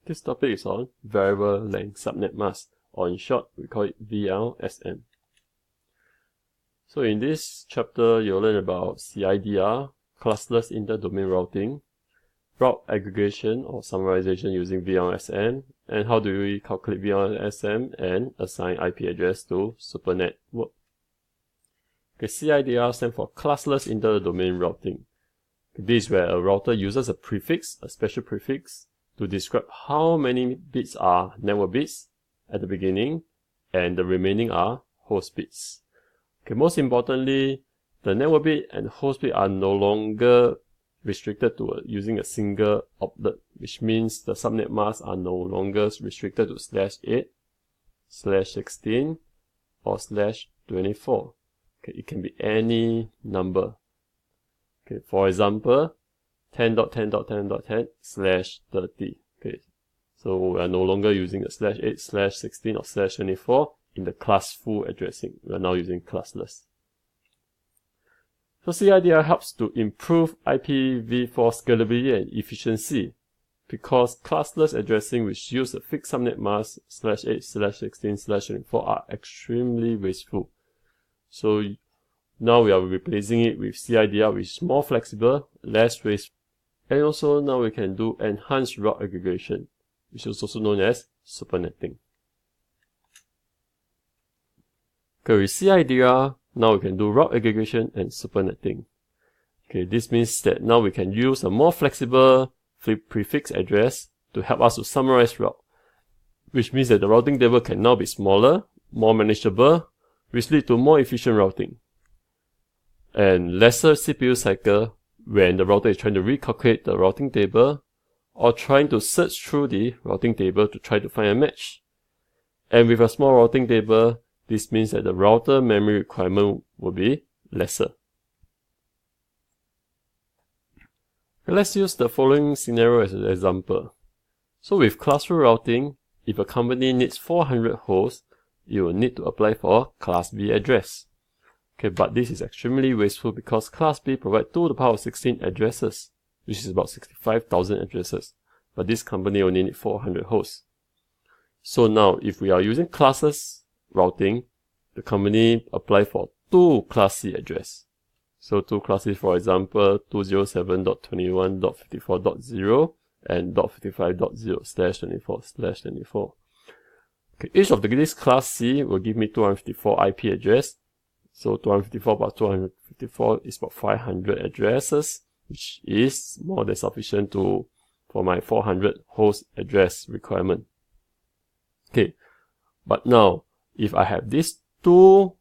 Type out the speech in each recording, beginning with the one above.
This topic is on variable length subnet mask, or in short, we call it VLSM. So in this chapter, you'll learn about CIDR, classless inter-domain routing, route aggregation or summarization using VLSM, and how do we calculate VLSM and assign IP address to super network. Okay, CIDR stands for classless inter-domain routing. This is where a router uses a prefix, a special prefix, to describe how many bits are network bits at the beginning and the remaining are host bits. Okay, most importantly, the network bit and host bit are no longer restricted to using a single oplet, which means the subnet masks are no longer restricted to /8, /16, or /24. Okay, it can be any number. Okay, for example, 10.10.10.10/30. Okay, so we are no longer using a /8, /16, or /24 in the classful addressing. We are now using classless. So CIDR helps to improve IPv4 scalability and efficiency because classless addressing which use a fixed subnet mask /8, /16, /24 are extremely wasteful. So now we are replacing it with CIDR, which is more flexible, less wasteful. And also now we can do enhanced route aggregation, which is also known as supernetting. Okay, with CIDR, now we can do route aggregation and supernetting. Okay, this means that now we can use a more flexible prefix address to help us to summarize route, which means that the routing table can now be smaller, more manageable, which lead to more efficient routing and lesser CPU cycle when the router is trying to recalculate the routing table or trying to search through the routing table to try to find a match. And with a small routing table, this means that the router memory requirement will be lesser. Let's use the following scenario as an example. So with classroom routing, if a company needs 400 hosts, you will need to apply for Class B address. Okay, but this is extremely wasteful because Class B provides 2 to the power of 16 addresses, which is about 65,000 addresses. But this company only needs 400 hosts. So now, if we are using classless routing, the company apply for 2 Class C address. So 2 classes, for example, 207.21.54.0 and .55.0/24/24. Okay, each of these Class C will give me 254 IP address. So 254 plus 254 is about 500 addresses, which is more than sufficient for my 400 host address requirement. Okay, but now if I have these two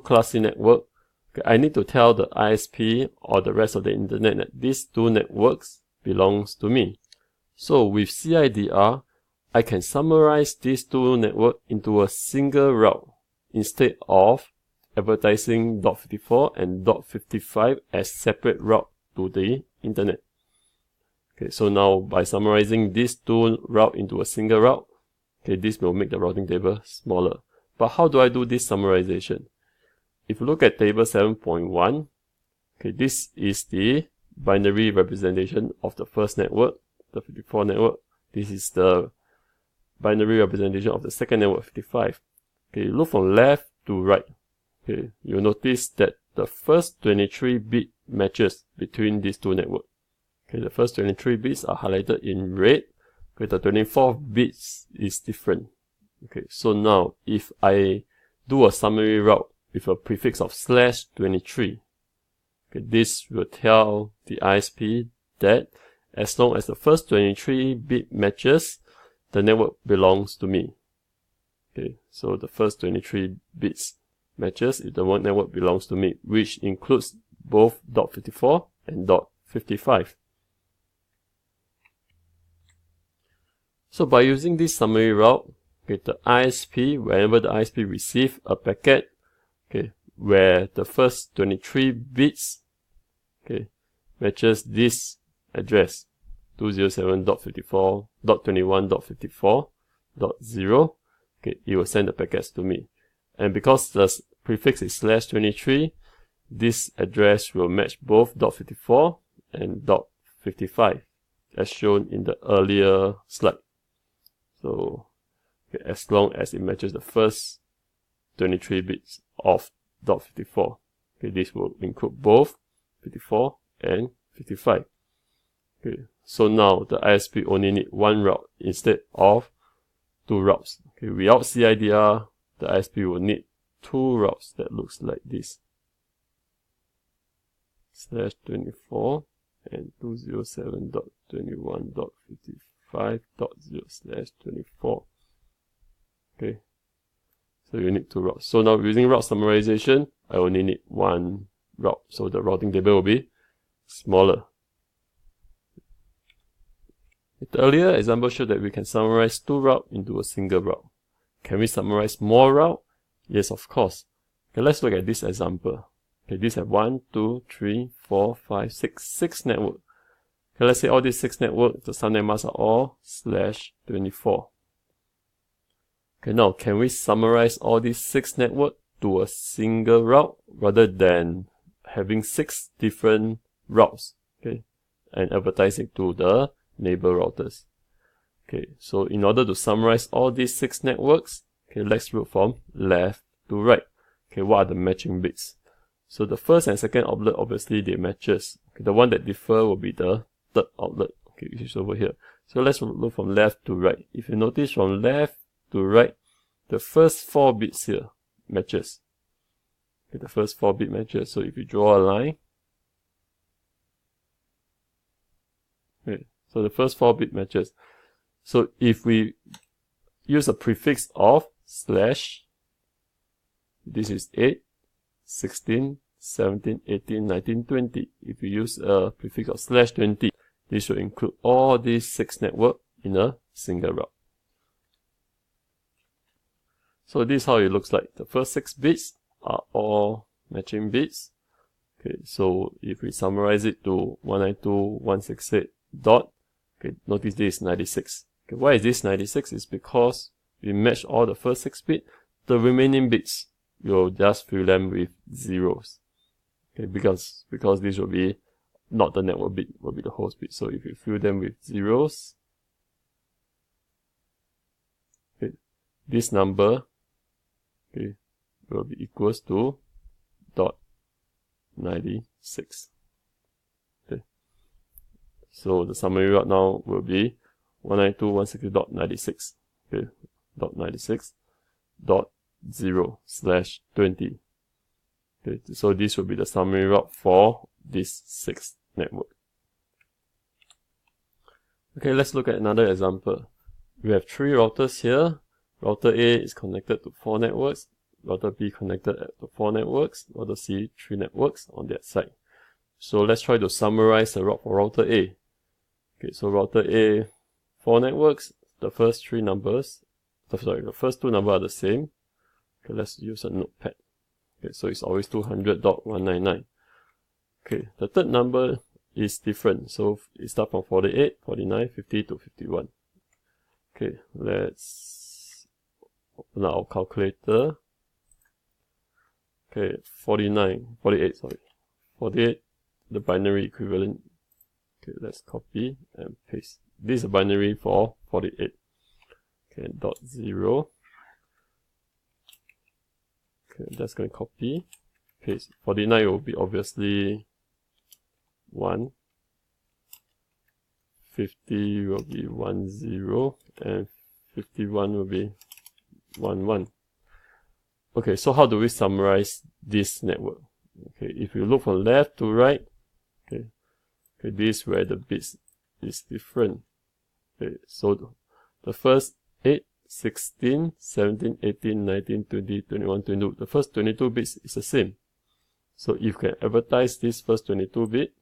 Class C network, okay, I need to tell the ISP or the rest of the internet that these two networks belongs to me. So with CIDR, I can summarize these two networks into a single route instead of advertising .54 and .55 as separate route to the internet. Okay, so now by summarizing these two routes into a single route, okay, this will make the routing table smaller. But how do I do this summarization? If you look at table 7.1, okay, this is the binary representation of the first network, the 54 network. This is the binary representation of the second network, 55. Okay, look from left to right. Okay, you'll notice that the first 23 bit matches between these two networks. Okay, the first 23 bits are highlighted in red. Okay, the 24 bits is different. Okay, so now if I do a summary route with a prefix of /23, okay, this will tell the ISP that as long as the first 23 bit matches, the network belongs to me. Okay, so the first 23 bits matches if the network belongs to me, which includes both .54 and .55. So by using this summary route, okay, the ISP, whenever the ISP receives a packet, okay, where the first 23 bits, okay, matches this address, 207.54.21.54.0, okay, it will send the packets to me. And because the prefix is /23, this address will match both .54 and .55 as shown in the earlier slide. So okay, as long as it matches the first 23 bits of .54. Okay, this will include both 54 and 55. Okay, so now the ISP only need one route instead of two routes. Okay, without CIDR, the ISP will need two routes that looks like this. /24 and 207.21.55.0/24. Okay, so you need two routes. So now using route summarization, I only need one route. So the routing table will be smaller. The earlier example showed that we can summarize two routes into a single route. Can we summarize more routes? Yes, of course. Okay, let's look at this example. Okay, these have 1, 2, 3, 4, 5, 6 networks. Okay, let's say all these 6 networks, the subnet masks are all /24. Okay, now can we summarize all these 6 networks to a single route rather than having 6 different routes? Okay, and advertise it to the neighbor routers. Okay, so in order to summarize all these 6 networks, okay, let's look from left to right. Okay, what are the matching bits? So the first and second outlet, obviously they matches. Okay, the one that differ will be the third outlet, okay, which is over here. So let's look from left to right. If you notice from left to right, the first 4 bits here matches. Okay, the first 4 bit matches. So if you draw a line, okay, so the first 4 bit matches. So if we use a prefix of /, this is 8, 16, 17, 18, 19, 20. If you use a prefix of /20, this will include all these 6 networks in a single route. So this is how it looks like. The first 6 bits are all matching bits. Okay, so if we summarize it to 192.168 dot, okay, notice this is 96. Okay, why is this 96? It's because we match all the first 6 bits. The remaining bits, you'll just fill them with zeros. Okay, because this will be not the network bit, will be the host bit. So if you fill them with zeros, okay, this number, okay, will be equals to .96. Okay, so the summary route now will be 192.168.96. Okay, .96.0/20. Okay, so this will be the summary route for this 6th network. Okay, let's look at another example. We have 3 routers here. Router A is connected to 4 networks. Router B connected to 4 networks. Router C, 3 networks on that side. So let's try to summarize the route for router A. Okay, so router A, 4 networks. The first 2 numbers are the same. Okay, let's use a notepad. Okay, so it's always 200.199. Okay, the third number is different. So it starts from 48, 49, 50 to 51. Okay, let's open our calculator. Okay, 48, the binary equivalent. Okay, let's copy and paste. This is a binary for 48. Okay, .0. Okay, that's going to copy, paste. 49 will be obviously 1. 50 will be 10, and 51 will be 11. Okay, so how do we summarize this network? Okay, if you look from left to right, okay, this is where the bits is different. Okay, so the first 8, 16, 17, 18, 19, 20, 21, 22, the first 22 bits is the same. So if you can advertise this first 22 bit,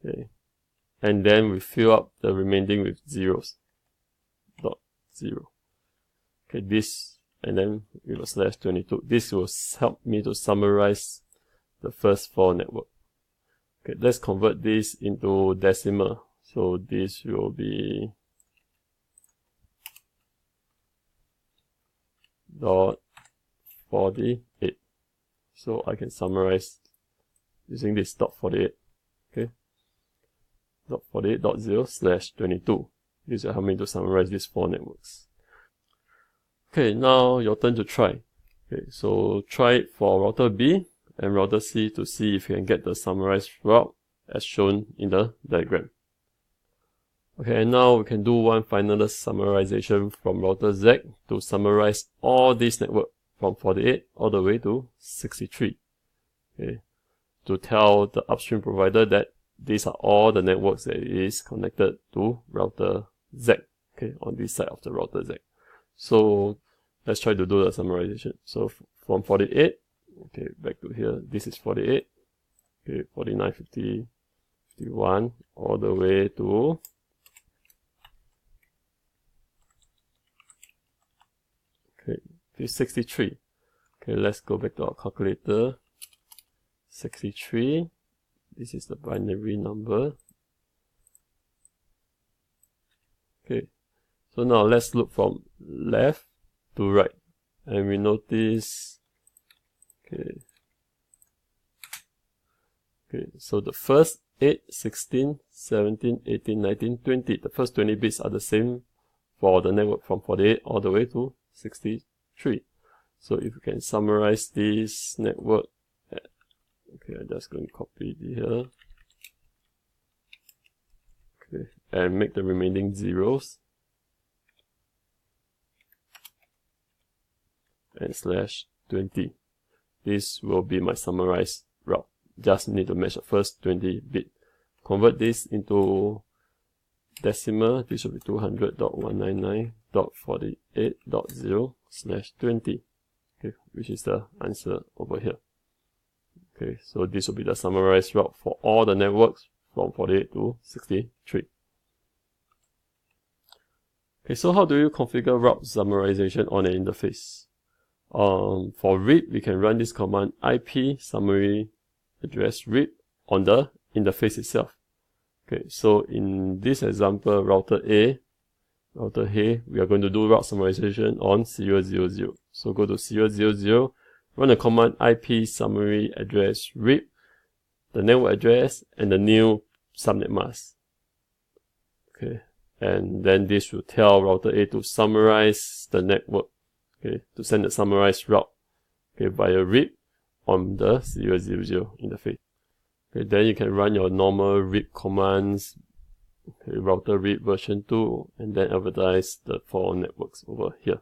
okay, and then we fill up the remaining with zeros, .0. Okay, this, and then with a /22. This will help me to summarize the first 4 network. Okay, let's convert this into decimal. So this will be .48. So I can summarize using this .48. Okay. 192.48.0/22. This will help me to summarize these 4 networks. Okay, now your turn to try. Okay, so try it for router B and router C to see if you can get the summarized route as shown in the diagram. Okay, and now we can do one final summarization from router Z to summarize all these networks from 48 all the way to 63. Okay, to tell the upstream provider that these are all the networks that is connected to router Z, okay, on this side of the router Z. So let's try to do the summarization. So from 48, okay, back to here, this is 48, okay, 49, 50, 51, all the way to 63. Okay, let's go back to our calculator. 63, this is the binary number. Okay, so now let's look from left to right, and we notice, okay, so the first 8, 16, 17, 18, 19, 20, the first 20 bits are the same for the network from 48 all the way to 63. So if you can summarize this network, okay, I'm just going to copy it here, okay, and make the remaining zeros, and /20. This will be my summarized route. Just need to match the first 20 bit. Convert this into decimal. This will be 200.199.48.0/20, okay, which is the answer over here. Okay, so this will be the summarized route for all the networks from 48 to 63. Okay, so how do you configure route summarization on an interface? For RIP, we can run this command IP summary address RIP on the interface itself. Okay, so in this example, router A, we are going to do route summarization on 000. So go to 000, run the command IP summary address RIP, the network address, and the new subnet mask. Okay, and then this will tell router A to summarize the network, okay, to send the summarized route, okay, via RIP on the 000 interface. Okay, then you can run your normal RIP commands, okay, router RIP version 2, and then advertise the 4 networks over here.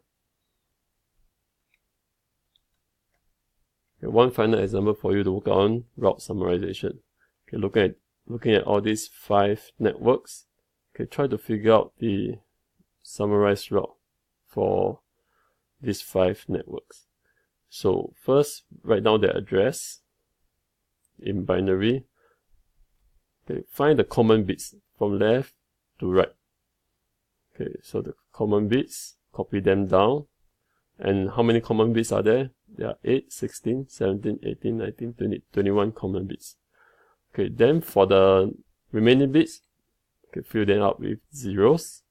Okay, one final example for you to work on route summarization. Okay, looking at all these 5 networks, okay, try to figure out the summarized route for these 5 networks. So first, write down their address in binary. Okay, find the common bits from left to right. Okay, so the common bits, copy them down. And how many common bits are there? There are 8, 16, 17, 18, 19, 20, 21 common bits. Okay, then for the remaining bits, okay, fill them up with zeros.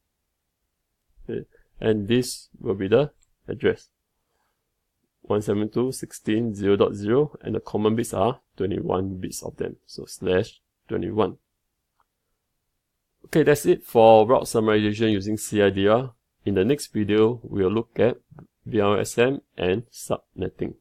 Okay, and this will be the address. 172.16.0.0, and the common bits are 21 bits of them, so /21. Okay, that's it for route summarization using CIDR. In the next video, we'll look at VLSM and subnetting.